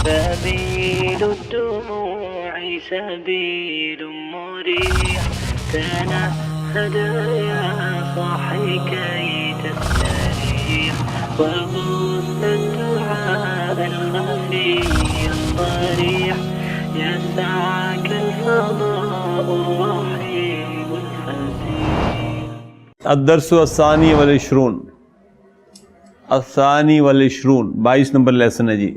سبيل الدموع سبيل مريح تنهد يا صاحي كي تستريح وغص الدعاء الخفي الصريح يسعك الفضاء الرحيم الفسيح. الدرس الثانی والعشرون، الثانی والعشرون، 22 نمبر لیسن ہے جی.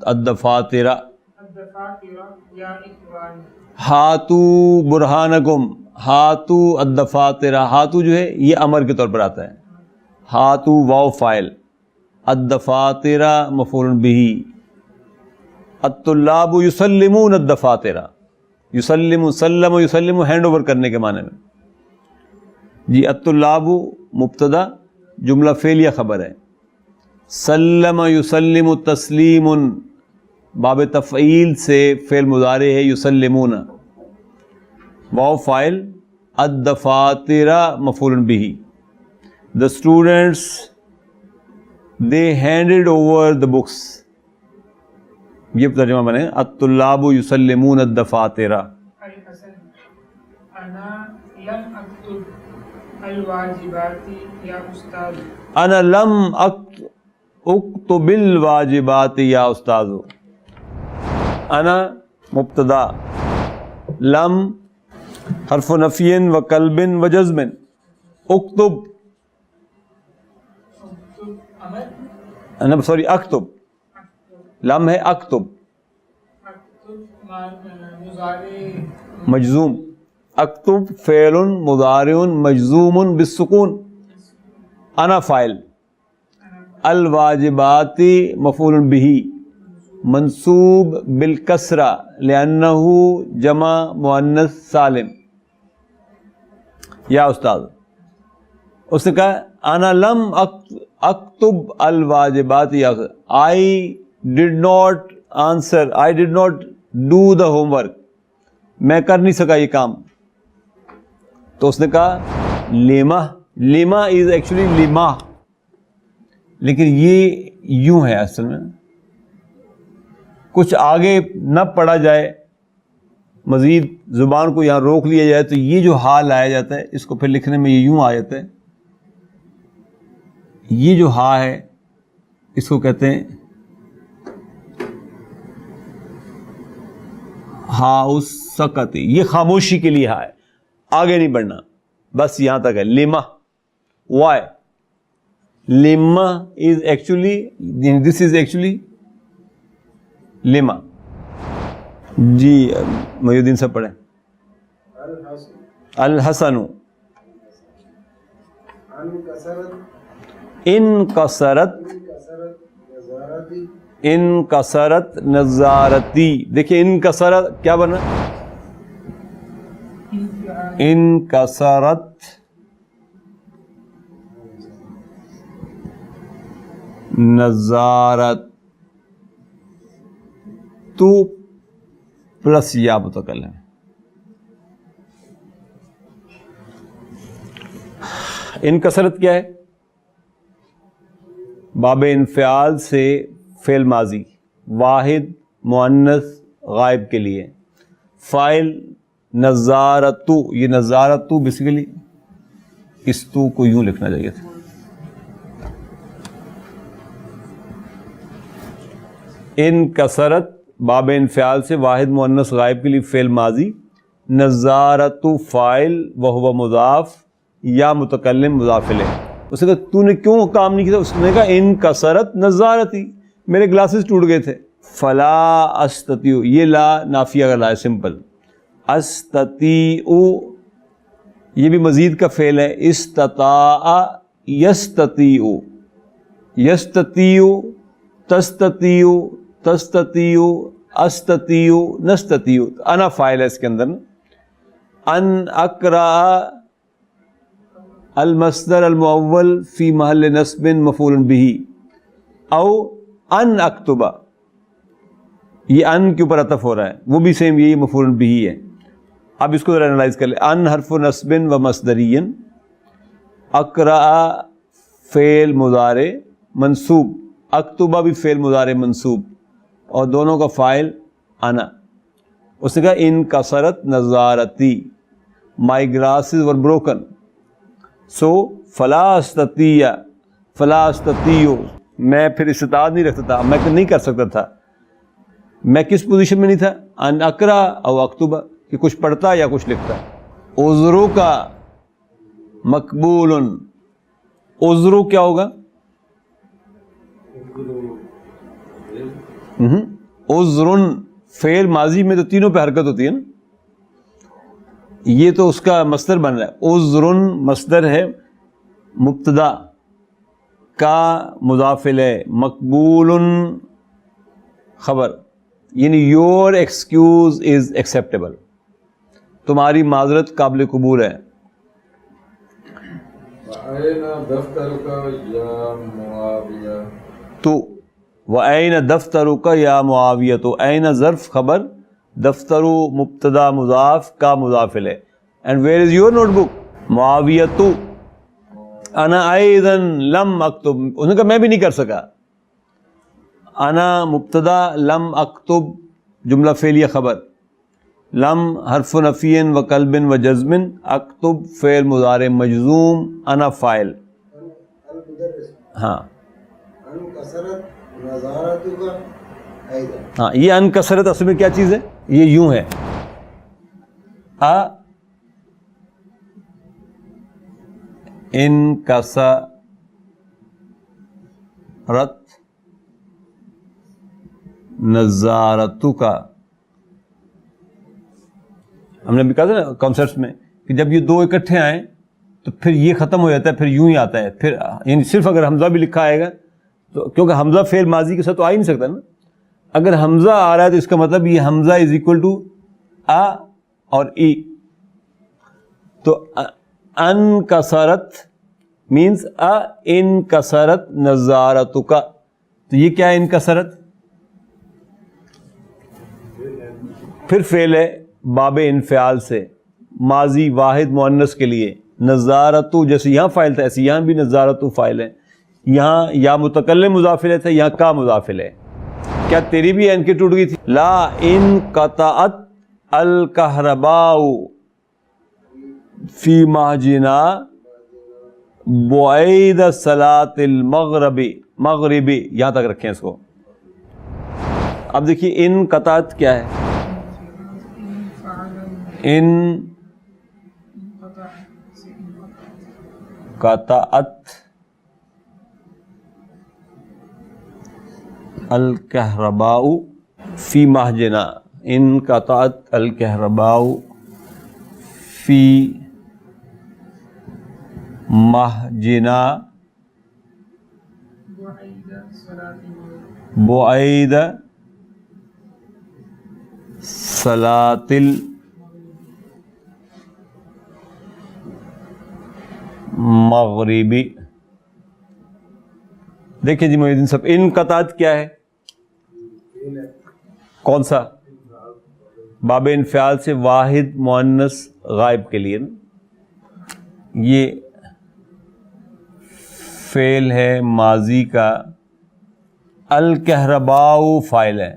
الدفاتر ہاتو برہانکم، ہاتو الدفاتر، ہاتو جو ہے یہ امر کے طور پر آتا ہے، ہاتو واو فاعل، الدفاتر مفعول بہ. الطلاب یسلمون الدفاتر، یسلم، سلم و یسلم ہینڈ اوور کرنے کے معنی میں جی. الطلاب مبتدا، جملہ فعلیہ خبر ہے. سلم یسلم تسلیم، باب تفعیل سے فعل مضارع ہے یسلمون. واو فاعل، الدفاتر مفعول بہ. The students they handed over the books، یہ ترجمہ بنے الطلاب یسلمون الدفاتر. انا لم اکتب الواجبات یا استاد، انا لم اکتب الواجبات یا استاذ. انا مبتدا، لم حرف نفی و قلب و جزم، اکتب انا سوری اکتب، لم ہے اکتب مجزوم، اکتب فعل مضارع مجزوم بالسکون. انا فاعل، الواجبات مفعول بہ منصوب بالکسرہ لأنہ جمع مؤنث سالم. یا استاد، اس نے کہا انا لم اکتب الواجبات یا، I did not answer, I did not do the homework، میں کر نہیں سکا یہ کام. تو اس نے کہا Lima, Lima is actually Lima, لیکن یہ یوں ہے اصل میں، کچھ آگے نہ پڑھا جائے، مزید زبان کو یہاں روک لیا جائے تو یہ جو حال آیا جاتا ہے اس کو پھر لکھنے میں یہ یوں آ جاتا ہے. یہ جو ہا ہے اس کو کہتے ہیں ہا اس سکتی، یہ خاموشی کے لیے ہا ہے، آگے نہیں بڑھنا، بس یہاں تک ہے. لیما، وائی لیما is actually, this is actually لیما. جی محی الدین سے پڑھیں. الحسن انکسرت، انکسرت نظارتی. دیکھیے انکسرت کیا بنا، انکسرت نظارت تو پلس یا متکلم. انکسرت کیا ہے، باب انفعال سے فعل ماضی، واحد مؤنث غائب کے لیے. فاعل نظارتو، یہ نظارتو بیسیکلی اس تو کو یوں لکھنا چاہیے تھا. انکسرت باب انفعال سے واحد مؤنث غائب کے لیے فعل ماضی، نظارتو فاعل وہو مضاف، یا متکلم مضاف الیہ. اس نے کہا تو نے کیوں کام نہیں کیا؟ اس نے کہا انکسرت نظارتی، میرے گلاسز ٹوٹ گئے تھے. فلا استطیع، یہ لا نافیہ کا لا ہے سمپل. استطیع یہ بھی مزید کا فعل ہے. استطاع یستطیع، یستطیع تستطیع، تستطیع استطیع نستطیع. انا فاعل ہے اس کے اندر. ان اقرأ المصدر المؤول فی محل نصب مفعول بہ، او ان اکتب، یہ ان کے اوپر عطف ہو رہا ہے، وہ بھی سیم یہی مفعول بہ ہے. اب اس کو ذرا انالائز کر لیں. ان حرف نصب و مصدری، اقرأ فعل مضارع منصوب, اکتبہ بھی فعل مضارع منصوب, اور دونوں کا فاعل انا. اس نے کہا ان کسرت نظارتی, مائی گلاسز ور بروکن, سو فلا استطیع, میں پھر استطاعت نہیں رکھتا تھا, میں نہیں کر سکتا تھا. میں کس پوزیشن میں نہیں تھا؟ ان اقرا او اکتبہ, کہ کچھ پڑھتا یا کچھ لکھتا. عذرو کا مقبول, عذرو کیا ہوگا؟ عذرن فعل ماضی میں تو تینوں پہ حرکت ہوتی ہے نا, یہ تو اس کا مصدر بن رہا ہے. عذرن مصدر ہے, مبتدا کا مضاف الیہ, مقبول خبر, یعنی یور ایکسکیوز از ایکسیپٹیبل, تمہاری معذرت قابل قبول ہے. تو وَأَيْنَ دَفْتَرُكَ یا معاویہ, تو أَيْنَ ظرف خبر, دفتر مبتدا مضاف کا مضاف الیہ. And where is your notebook? معاویۃ انا ایضا لم اکتب, انہوں نے کہا میں بھی نہیں کر سکا. انا مبتدا, لم اکتب جملہ فعلیہ خبر, لم حرف نفی و قلب و جزم, اکتب فعل مضارع مجزوم, انا فاعل. ہاں ہاں, یہ ان کثرت اصل میں کیا چیز ہے؟ یہ یوں ہے, ان کثرت, نظارتو کا, ہم نے بھی کہا تھا نا کانسیپٹس میں کہ جب یہ دو اکٹھے آئیں تو پھر یہ ختم ہو جاتا ہے, پھر یوں ہی آتا ہے. پھر یعنی صرف اگر حمزہ بھی لکھا آئے گا تو, کیونکہ حمزہ فعل ماضی کے ساتھ تو آ ہی نہیں سکتا نا. اگر حمزہ آ رہا ہے تو اس کا مطلب یہ حمزہ از اکول ٹو آ اور ای. تو ان کثرت مینس ان کثرت نظارتو کا, تو یہ کیا ہے ان کثرت؟ پھر فعل ہے باب انفعال سے, ماضی واحد مؤنث کے لیے. نظارتو جیسے یہاں فاعل تھا ایسے یہاں بھی نظارتو فاعل ہے. یہاں یا متکلم مضاف الیہ تھا, یہاں کا مضاف الیہ. کیا تیری بھی این کی ٹوٹ گئی تھی؟ لا ان قطعت الکہرباء فی مہجنا بعید صلاۃ المغربی, مغربی یہاں تک رکھیں اس کو. اب دیکھیے ان قطعت کیا ہے؟ ان قطعت الکہرباء فی مہجنا, ان قطعت الکہرباء فی مہجنا بعید صلاۃ المغربی. دیکھیں جی محی الدین صاحب, ان قطعت کیا ہے؟ کون سا؟ باب انفعال سے واحد مؤنث غائب کے لیے. یہ فعل ہے ماضی کا, الکہرباء فاعل ہے.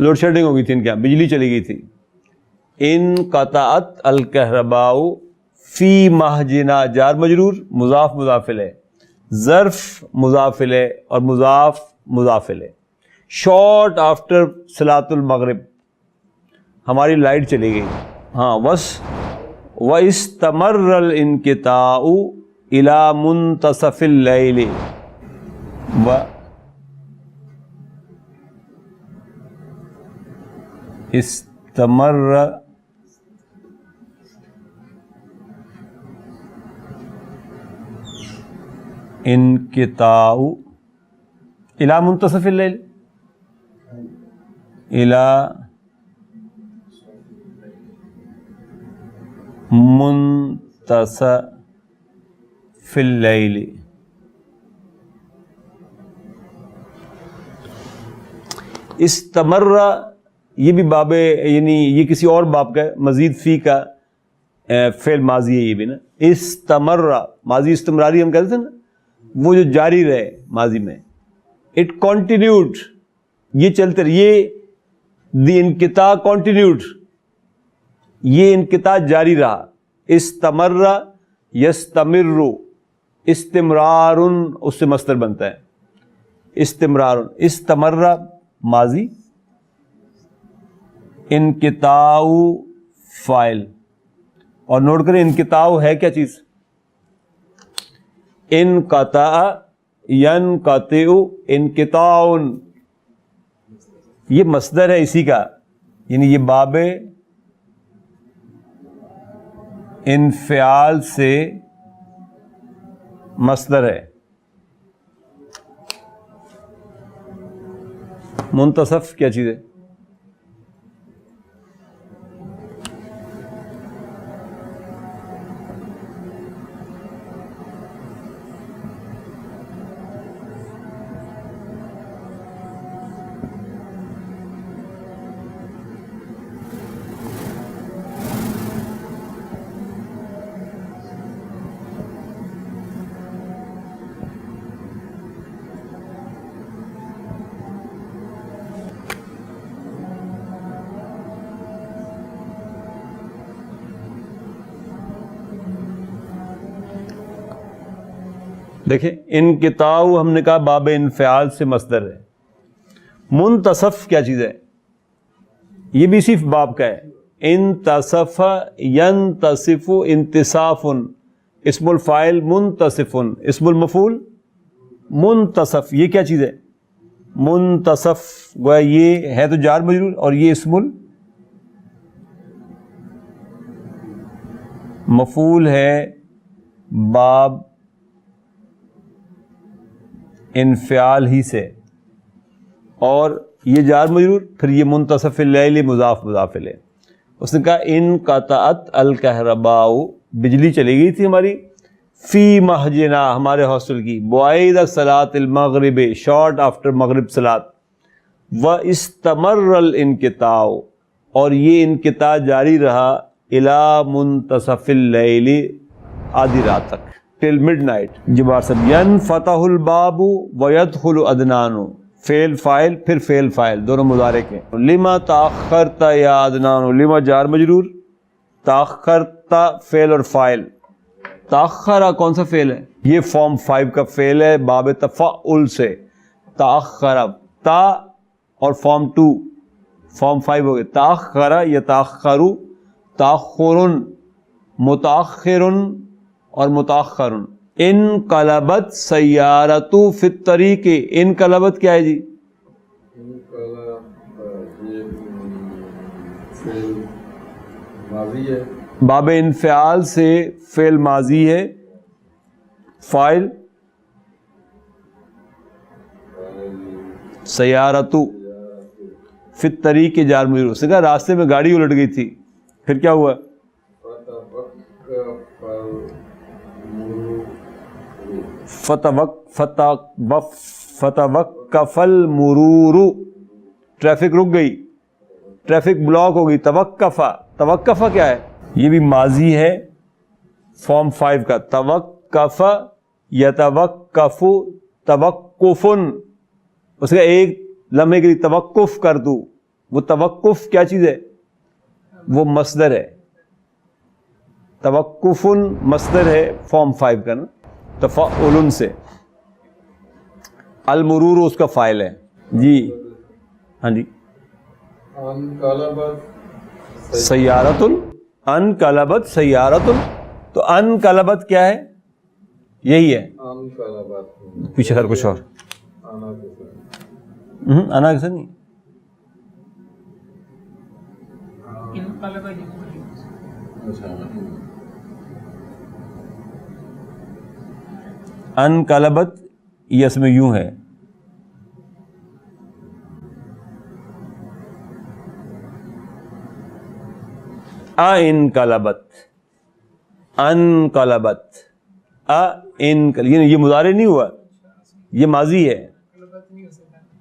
لوڈ شیڈنگ ہو گئی تھی ان کے یہاں, بجلی چلی گئی تھی. ان قطعت الکہرباء فی مہجنا, جار مجرور, مضاف مضاف الیہ, ظرف مضاف الیہ اور مضاف مضاف الیہ. شارٹ آفٹر صلاۃ المغرب ہماری لائٹ چلی گئی. ہاں, وَاسْتَمَرَّ الْانْقِطَاعُ إِلَى مُنْتَصَفِ اللَّيْلِ, استمر انقطاع الى منتصف اللیل, الى منتصف اللیل. استمر یہ بھی باب یعنی یہ کسی اور باب کا ہے, مزید فی کا فعل ماضی ہے یہ بھی نا. استمر ماضی استمراری ہم کہتے تھے نا, وہ جو جاری رہے ماضی میں. اٹ کنٹینیوڈ, یہ چلتے رہے, یہ دی انقطاع کنٹینیوڈ, یہ انقطاع جاری رہا. استمر یستمر, استمرار اس سے مصدر بنتا ہے, استمرار. استمر ماضی, انقطاع فاعل. اور نوٹ کریں انقطاع ہے کیا چیز, انقطع ینقطع انقطاع, یہ مصدر ہے اسی کا, یعنی یہ باب انفعال سے مصدر ہے. منتصف کیا چیز ہے؟ دیکھیں انقطاع ہم نے کہا باب انفعال سے مصدر ہے. منتصف کیا چیز ہے؟ یہ بھی صرف باب کا ہے. انتصف ینتصف انتصاف, اسم الفاعل منتصف, اسم المفعول منتصف. یہ کیا چیز ہے؟ منتصف. گویا یہ ہے تو جار مجرور اور یہ اسم المفعول ہے باب انفعال ہی سے, اور یہ جار مجرور, پھر یہ منتصف اللیل مضاف مضاف الیہ. اس نے کہا انقطعت الکہرباء, بجلی چلی گئی تھی ہماری, فی محجنا ہمارے ہاسٹل کی, بعید صلاۃ المغرب شارٹ آفٹر مغرب صلاۃ, و استمر الانقطاع اور یہ انقطاع جاری رہا الی منتصف اللیل آدھی رات تک, ٹل مڈ نائٹ. جبار سب ینفتح الباب ویدخل عدنان, فعل فاعل پھر فعل فاعل دونوں مضارع کے. لما تاخرت یا عدنان, لما جار مجرور, تاخرت فعل اور فاعل. تاخرہ کون سا فعل ہے؟ یہ فارم 5 کا فعل ہے باب تفعل سے. تاخر تا اور فارم 2 فارم 5 ہو گئے. تاخر یتاخر, تاخر متاخر اور متاخر. انقلبت سیارت فی الطریق, انقلبت کیا ہے جی؟ باب انفعال سے فعل ماضی ہے, فاعل سیارت فی الطریق جار مجرور. اس نے کہا راستے میں گاڑی الٹ گئی تھی, پھر کیا ہوا؟ فتوقف المرور, ٹریفک رک گئی, ٹریفک بلاک ہو گئی. توقفہ کیا ہے؟ یہ بھی ماضی ہے فارم 5 کا. توقف یتوقف توقفن, اس کا ایک لمحے کے لیے توقف کر دوں. وہ توقف کیا چیز ہے؟ وہ مصدر ہے. توقفن مصدر ہے فارم 5 کا نا, تفعل سے. المرور اس کا فاعل ہے جی. ہاں جی. سیارت, انقلبت سیارت. تو انقلبت کیا ہے؟ یہی ہے. پیچھے سر کچھ اور انا کیسا نہیں. انقلبت یہ اس میں یوں ہے, انقلبت انقلبت یہ مضارع نہیں ہوا, یہ ماضی ہے.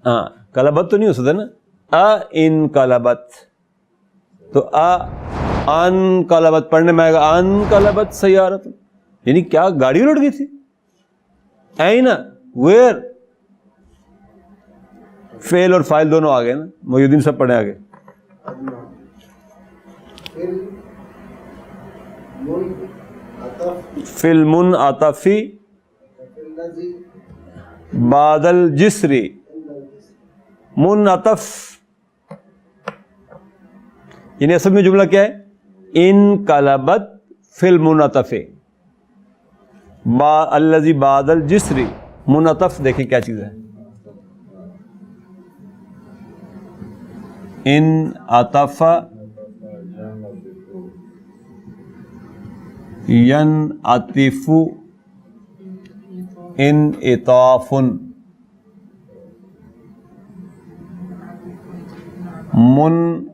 ہاں قلبت تو نہیں ہو سکتا نا, انقلبت، تو انقلبت پڑھنے میں آئے گا انقلبت سیارت، یعنی کیا گاڑی الٹ گئی تھی. این ویئر، فعل اور فاعل دونوں آ گئے نا. محی الدین سب پڑھیں آگے. فی المنعطفی بعد الجسری، منعطف یعنی اصل میں جملہ کیا ہے؟ انقلبت فی المنعطف الذی بعد الجسری. منعطف دیکھیں کیا چیز ہے. انعطف ینعطف انعطاف، منعطف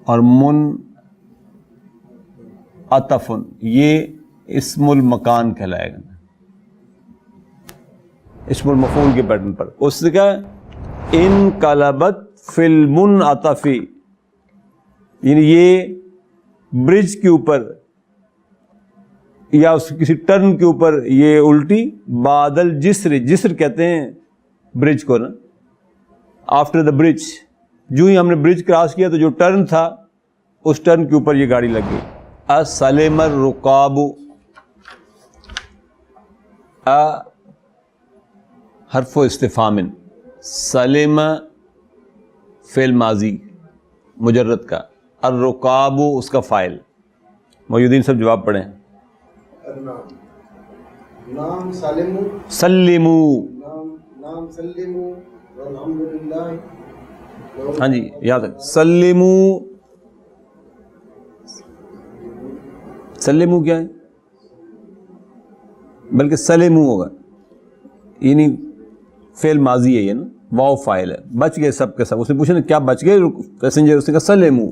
اور منعطف، یہ اسم المکان کہلائے گا، اسم المفعول کے پیٹرن پر. اس سے کیا انقلبت فی المنعطف، یعنی یہ برج کے اوپر یا اس کسی ٹرن کے اوپر یہ الٹی. بادل جسر، جسر کہتے ہیں برج کو نا، آفٹر دا برج. جو ہی ہم نے برج کراس کیا تو جو ٹرن تھا اس ٹرن کے اوپر یہ گاڑی لگ گئی. اسلم الرقاب، حرف استفہام، سلم فعل ماضی مجرد کا، الرقاب اس کا فاعل. محی الدین صاحب جواب پڑھیں. نام سالمو، سلمو، نام سلمو والحمدللہ. ہاں جی یاد رکھ، سلمو. سلمو کیا ہے؟ بلکہ سلمو ہوگا، یعنی فعل ماضی ہے یہ نا، واو فاعل ہے. بچ گئے سب کے سب. اس نے پوچھا نا کیا بچ گئے پیسنجر، اس نے کہا سلمو،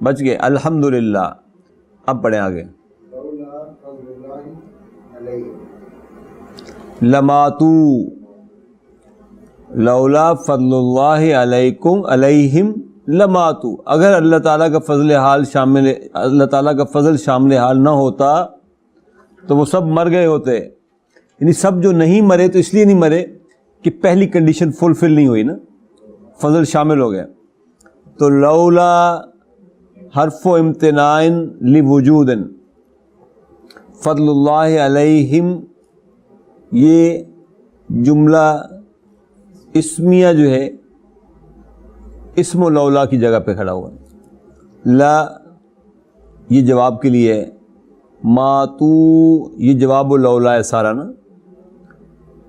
بچ گئے. الحمدللہ. اب پڑھیں آگے. لماتو، لولا فضل اللہ علیکم علیہم لماتو، اگر اللہ تعالیٰ کا فضل حال شامل، اللہ تعالیٰ کا فضل شامل حال نہ ہوتا تو وہ سب مر گئے ہوتے. یعنی سب جو نہیں مرے تو اس لیے نہیں مرے کہ پہلی کنڈیشن فلفل نہیں ہوئی نا، فضل شامل ہو گیا. تو لولا حرف و امتناع لوجود، فضل اللہ علیہم یہ جملہ اسمیہ جو ہے اسم و لولا کی جگہ پہ کھڑا ہوا. لا یہ جواب کے لیے ہے، ماتو یہ جواب و لولا ہے سارا نا،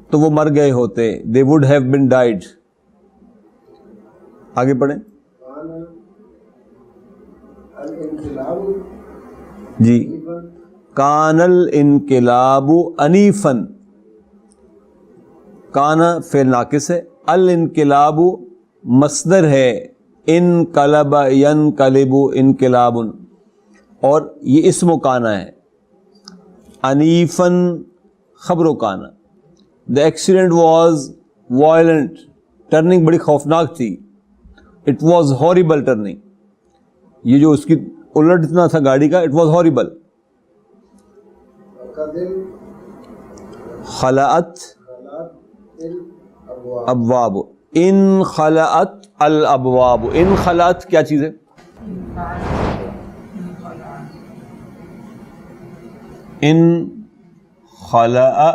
تو وہ مر گئے ہوتے. they would have been died. آگے پڑھیں جی. کان الانقلاب انیفن، کانا فعل ناقص ہے، الانقلاب مصدر ہے، انقلب ینقلب انقلاب، اور یہ اسم و کانا ہے. انیفن خبر و کانا. The accident was violent، turning بڑی خوفناک تھی. It was horrible turning، یہ جو اس کی الٹنا تھا گاڑی کا، it was horrible. خلعت ابواب، ان خلعت الابواب. ان خلعت کیا چیز ہے؟ ان خلع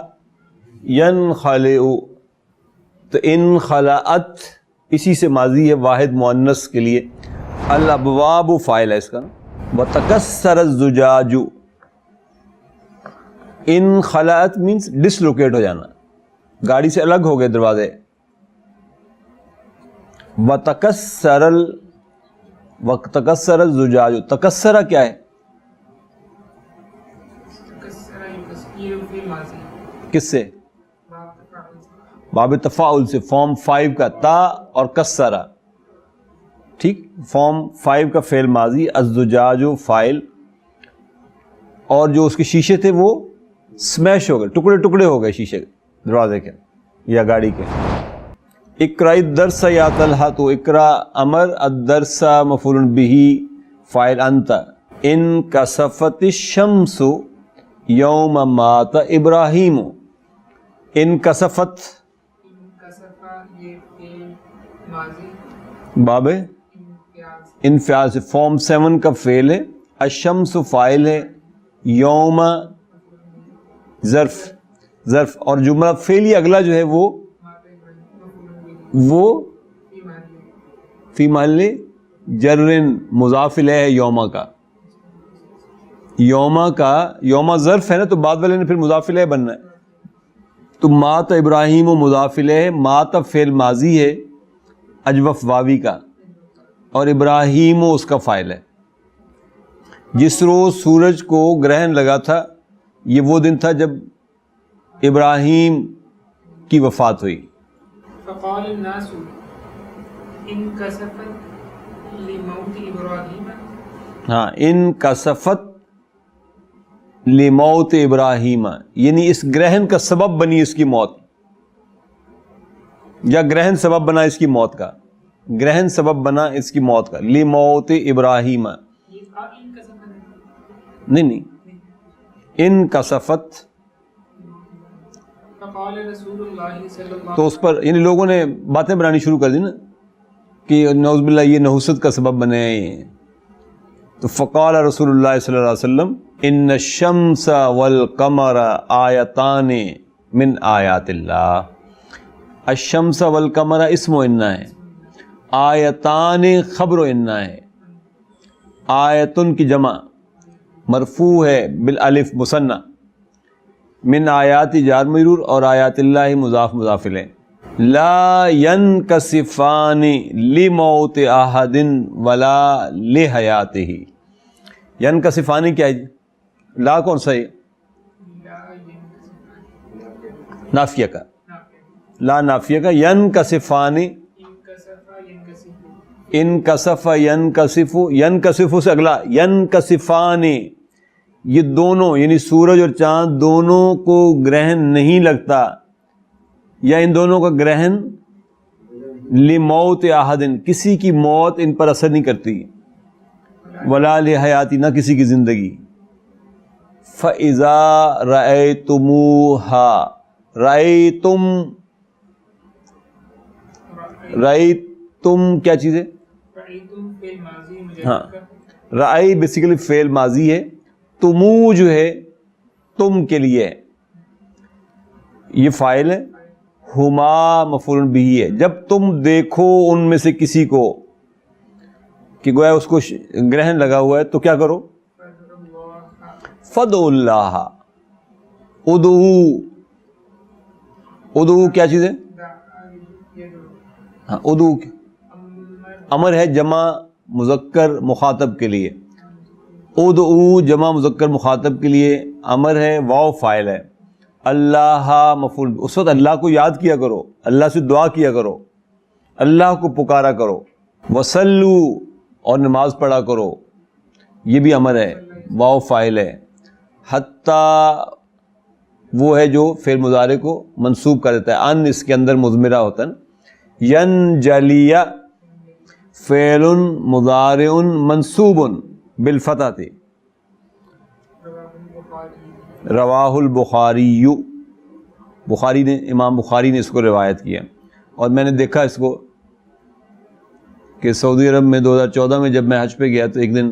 ینخلع، تو ان خلعت اسی سے ماضی ہے واحد مؤنث کے لیے. الابواب فاعل ہے اس کا. وتکسر الزجاج، ان خلعت مینس ڈسلوکیٹ ہو جانا، گاڑی سے الگ ہو گئے دروازے. وتکسر الزجاج، تکسرہ کیا ہے؟ کس سے؟ باب تفاعل سے، فارم 5 کا تا اور کسرہ. ٹھیک، فارم 5 کا فعل ماضی، الزجاج فاعل، اور جو اس کے شیشے تھے وہ سمیش ہو گئے، ٹکڑے ٹکڑے ہو گئے شیشے. دروازے کے یا گاڑی کے. اقرا الدرس یا طلحہ، تو اقرا امر، الدرس مفعول به فاعل انت. انکسفت الشمس یوم مات ابراہیم. انکسفت انکسفہ یہ فعل ماضی باب امتیاز انفعال سے فارم 7 کا فعل ہے. الشمس فاعل ہے، یوم ظرف اور جملہ فعلی اگلا جو ہے وہ فی محل جر مضاف الیہ ہے. یوما ظرف ہے نا، تو بعد والے نے پھر مضاف الیہ بننا ہے. تو مات ابراہیم و مضاف الیہ، مات فعل ماضی ہے اجوف واوی کا، اور ابراہیم اس کا فاعل ہے. جس روز سورج کو گرہن لگا تھا یہ وہ دن تھا جب ابراہیم کی وفات ہوئی. فقال الناس انکسفت لموت ابراہیم. ہاں، انکسفت لموت ابراہیم، یعنی اس گرہن کا سبب بنی اس کی موت، یا گرہن سبب بنا اس کی موت کا، گرہن سبب بنا اس کی موت کا. لموت ابراہیم، یہ انکسفت نہیں انکسفت. فقال رسول اللہ صلی اللہ تو اس پر یعنی لوگوں نے باتیں بنانی شروع کر دی نا کہ نعوذ باللہ یہ نحوست کا سبب بنے ہیں. تو فقال رسول اللہ صلی اللہ علیہ وسلم ان الشمس والقمر آیتان من آیات اللہ. الشمس والقمر اسم و انا ہے، آیتان خبر و انا ہے. آیتن کی جمع مرفوع ہے بالالف مثنى، من آیات جار مجرور، اور آیات اللہ مضاف مضاف الیہ. لا ينکسفان لموت احد ولا لحیاتہ. ینکسفان کیا ہے جی؟ لا کون سا ہے؟ نافیہ کا، لا نافیہ کا. ینکسفان، انکسف ینکسف، ینکسف سے اگلا ینکسفان، یہ دونوں یعنی سورج اور چاند دونوں کو گرہن نہیں لگتا، یا ان دونوں کا گرہن لموت احد، کسی کی موت ان پر اثر نہیں کرتی، ولا لحیاتی، نہ کسی کی زندگی. فَإِذَا رَأَيْتُمُوهَا، رأیتم کیا چیز ہے؟ ہاں، رأی بیسیکلی فعل ماضی ہے، تمو جو ہے تم کے لیے ہے، یہ فاعل ہے، ہما مفعول بہ ہے. جب تم دیکھو ان میں سے کسی کو کہ گویا اس کو گرہن لگا ہوا ہے تو کیا کرو؟ فدعوا اللہ. ادعو کیا چیز ہے؟ ہاں، ادعو امر ہے جمع مذکر مخاطب کے لیے. ادعو جمع مذکر مخاطب کے لیے امر ہے، واو فاعل ہے. اللہ مفعول، اس وقت اللہ کو یاد کیا کرو، اللہ سے دعا کیا کرو، اللہ کو پکارا کرو. وصلو، اور نماز پڑھا کرو، یہ بھی امر ہے، واو فاعل ہے. حتیٰ وہ ہے جو فعل مضارع کو منصوب کر دیتا ہے، ان اس کے اندر مضمرہ ہوتا ہے. ینجلیہ فعل مضارع منصوب بالفتح تھی. رواہ البخاری، بخاری نے، امام بخاری نے اس کو روایت کیا. اور میں نے دیکھا اس کو کہ سعودی عرب میں 2014 میں جب میں حج پہ گیا تو ایک دن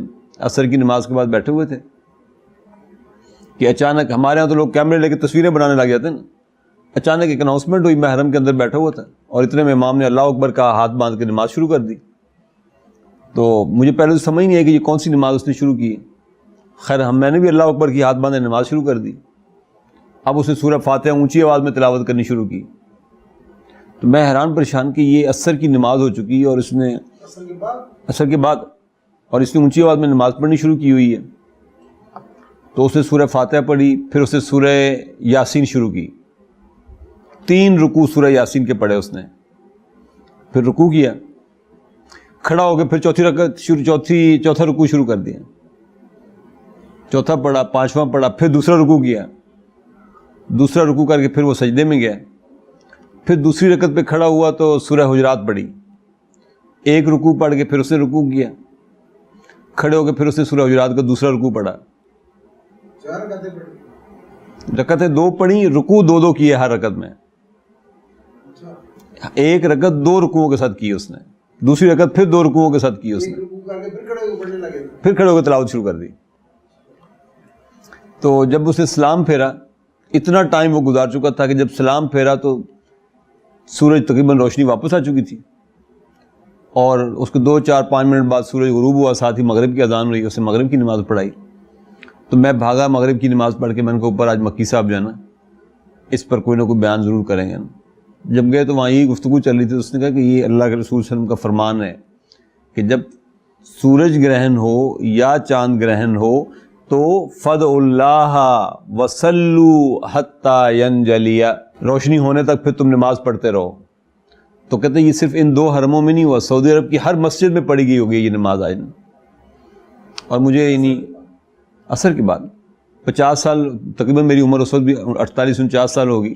عصر کی نماز کے بعد بیٹھے ہوئے تھے کہ اچانک ہمارے ہاں تو لوگ کیمرے لے کے تصویریں بنانے لگ جاتے ہیں نا. اچانک ایک اناؤنسمنٹ ہوئی، میں حرم کے اندر بیٹھا ہوا تھا اور اتنے میں امام نے اللہ اکبر کا ہاتھ باندھ کے نماز شروع کر دی. تو مجھے پہلے تو سمجھ نہیں آئی کہ یہ کون سی نماز اس نے شروع کی. خیر میں نے بھی اللہ اکبر کی ہاتھ باندھے نماز شروع کر دی. اب اس نے سورہ فاتحہ اونچی آواز میں تلاوت کرنی شروع کی. تو میں حیران پریشان کہ یہ عصر کی نماز ہو چکی اور اس نے عصر کے بعد اور اس نے اونچی آواز میں نماز پڑھنی شروع کی ہوئی ہے. تو اس نے سورہ فاتحہ پڑھی، پھر اس نے سورہ یاسین شروع کی. 3 رکوع سورہ یاسین کے پڑھے اس نے، پھر رکوع کیا، کھڑا ہو کے پھر چوتھا رکوع شروع کر دیا، چوتھا پڑھا، 5واں پڑھا، پھر دوسرا رکوع کیا، دوسرا رکوع کر کے پھر وہ سجدے میں گیا، پھر دوسری رکعت پہ کھڑا ہوا تو سورہ حجرات پڑھی، ایک رکوع پڑھ کے پھر اس نے رکوع کیا، کھڑے ہو کے پھر اس نے سورہ حجرات کا دوسرا رکوع پڑھا، 4 رکعتیں پڑھی، رکعتیں 2 پڑھی، رکوع 2 کیے ہر رکعت میں، ایک رکعت 2 رکوعوں کے ساتھ کی اس نے، دوسری رکعت پھر 2 رکوعوں کے ساتھ کی اس نے، رکوع کر کے پھر کھڑے ہو کے پڑھنے لگے، پھر کھڑے ہو کے تلاوت شروع کر دی۔ تو جب اس نے سلام پھیرا، اتنا ٹائم وہ گزار چکا تھا کہ جب سلام پھیرا تو سورج تقریباً روشنی واپس آ چکی تھی، اور اس کے 2 4 5 منٹ بعد سورج غروب ہوا، ساتھ ہی مغرب کی اذان ہوئی، اس نے مغرب کی نماز پڑھائی۔ تو میں بھاگا مغرب کی نماز پڑھ کے، میں نے کہا اوپر آج مکی صاحب جو ہے نا اس پر کوئی نہ کوئی بیان ضرور کریں گے نا۔ جب گئے تو وہاں یہی گفتگو چل رہی تھی، اس نے کہا کہ یہ اللہ کے رسول صلی اللہ علیہ وسلم کا فرمان ہے کہ جب سورج گرہن ہو یا چاند گرہن ہو تو فدعوا اللہ وصلوا حتی ینجلی، روشنی ہونے تک پھر تم نماز پڑھتے رہو۔ تو کہتے ہیں یہ صرف ان 2 حرموں میں نہیں ہوا، سعودی عرب کی ہر مسجد میں پڑھی گئی ہوگی یہ نماز آج۔ اور مجھے عصر کے بعد 50 سال تقریباً میری عمر اس وقت بھی 48 49 سال ہوگی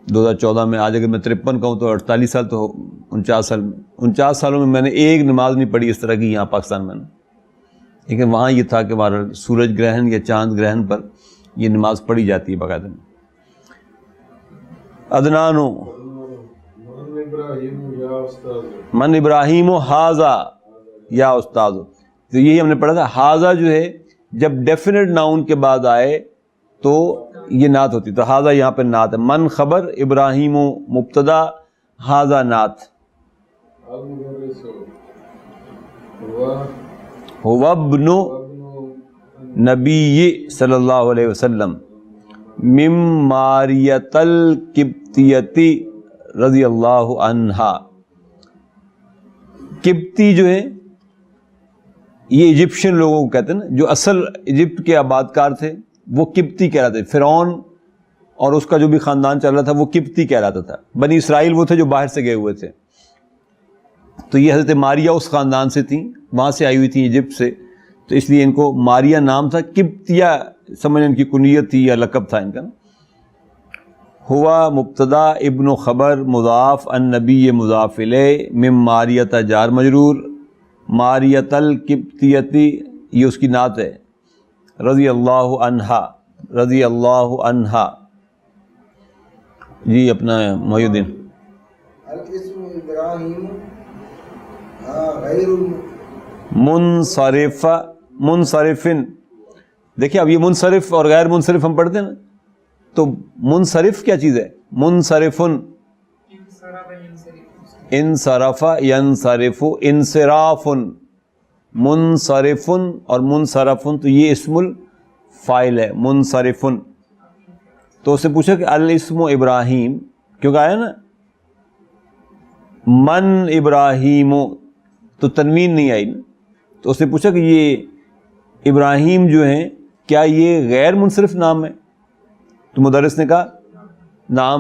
2014 میں، آج اگر میں 53 کا ہوں تو 48 سال تو 49 سال میں، 49 سالوں میں میں نے ایک نماز نہیں پڑھی اس طرح کی یہاں پاکستان میں، لیکن وہاں یہ تھا کہ ہمارا سورج گرہن یا چاند گرہن پر یہ نماز پڑھی جاتی ہے باقاعدہ۔ عدنانو من ابراہیم و حاضہ یا استاذ، تو یہی ہم نے پڑھا تھا۔ حاضہ جو ہے جب ڈیفینٹ ناؤن کے بعد آئے تو یہ نعت ہوتی، تو حاضہ یہاں پہ نعت ہے۔ من خبر، ابراہیم و مبتدا، حاضہ نعت۔ هو ابن نبی صلی اللہ علیہ وسلم من ماریۃ القبطیۃ رضی اللہ عنہا۔ قبطی جو ہے یہ ایجپشین لوگوں کو کہتے ہیں نا، جو اصل ایجپٹ کے آباد کار تھے وہ قبطی کہلاتے، فرعون اور اس کا جو بھی خاندان چل رہا تھا وہ قبطی کہلاتا تھا۔ بنی اسرائیل وہ تھے جو باہر سے گئے ہوئے تھے، تو یہ حضرت ماریا اس خاندان سے تھیں، وہاں سے آئی ہوئی تھیں ایجپٹ سے، تو اس لیے ان کو ماریا نام تھا۔ قبطیہ سمجھ ان کی کنیت تھی یا لقب تھا ان کا نا۔ ہوا مبتدا، ابن خبر مضاف، النبی مضاف الیہ، من ماریۃ جار مجرور، ماریۃ القبطیۃ یہ اس کی نعت ہے۔ رضی اللہ عنہا، رضی اللہ عنہا۔ جی اپنا محی الدین۔ الاسم ابراہیم غیر منصرف، منصرفن، دیکھیں اب یہ منصرف اور غیر منصرف ہم پڑھتے ہیں نا، تو منصرف کیا چیز ہے؟ منصرفن، انصرف ینصرف، انصرافن، منصرفن اور منصرفن، تو یہ اسم الفاعل ہے منصرفن۔ تو اس سے پوچھا کہ الاسم ابراہیم، کیونکہ آیا نا من ابراہیم، تو تنوین نہیں آئی نا، تو اس نے پوچھا کہ یہ ابراہیم جو ہیں کیا یہ غیر منصرف نام ہے؟ تو مدرس نے کہا نام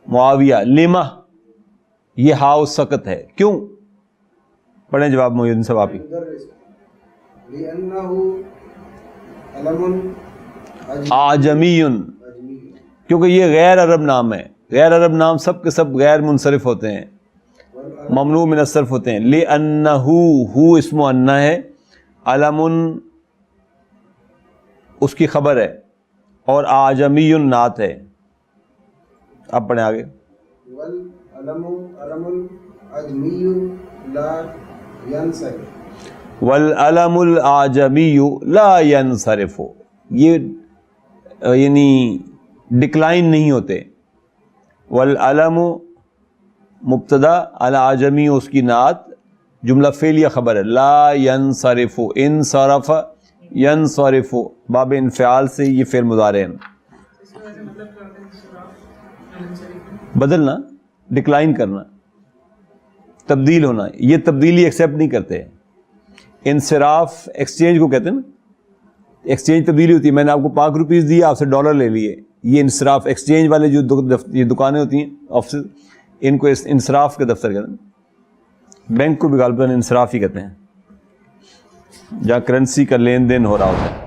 معاویہ، لما یہ ہاؤ سکت ہے، کیوں؟ پڑھیں جواب محی الدین صاحب آپ ہی۔ آجمی، کیونکہ یہ غیر عرب نام ہے، غیر عرب نام سب کے سب غیر منصرف ہوتے ہیں، ممنوع من الصرف ہوتے ہیں۔ لِأَنَّهُ، ہو اسم انہ ہے، علم اس کی خبر ہے، اور آجمی نعت ہے۔ اب پڑھیں آگے۔ والعلم علم اجمی لا ینصرف، والعلم العجمی لا ینصرف، یہ یعنی ڈکلائن نہیں ہوتے۔ والعلم مبتدا، العجمی اس کی نعت، جملہ فعلیہ خبر ہے، لا ینصرف، انصرف ینصرف، باب انفعال سے یہ فعل مضارع ہے۔ بدلنا، ڈکلائن کرنا، تبدیل ہونا، یہ تبدیلی ایکسیپٹ نہیں کرتے۔ انصراف ایکسچینج کو کہتے ہیں نا، ایکسچینج تبدیلی ہوتی ہے، میں نے آپ کو ₹5 دیے، آپ سے $، لے لیے، یہ انصراف۔ ایکسچینج والے جو یہ دکانیں ہوتی ہیں آفس، ان کو انصراف کے دفتر کہتے ہیں۔ بینک کو بھی غالباً انصراف ہی کہتے ہیں، جہاں کرنسی کا لین دین ہو رہا ہوتا ہے۔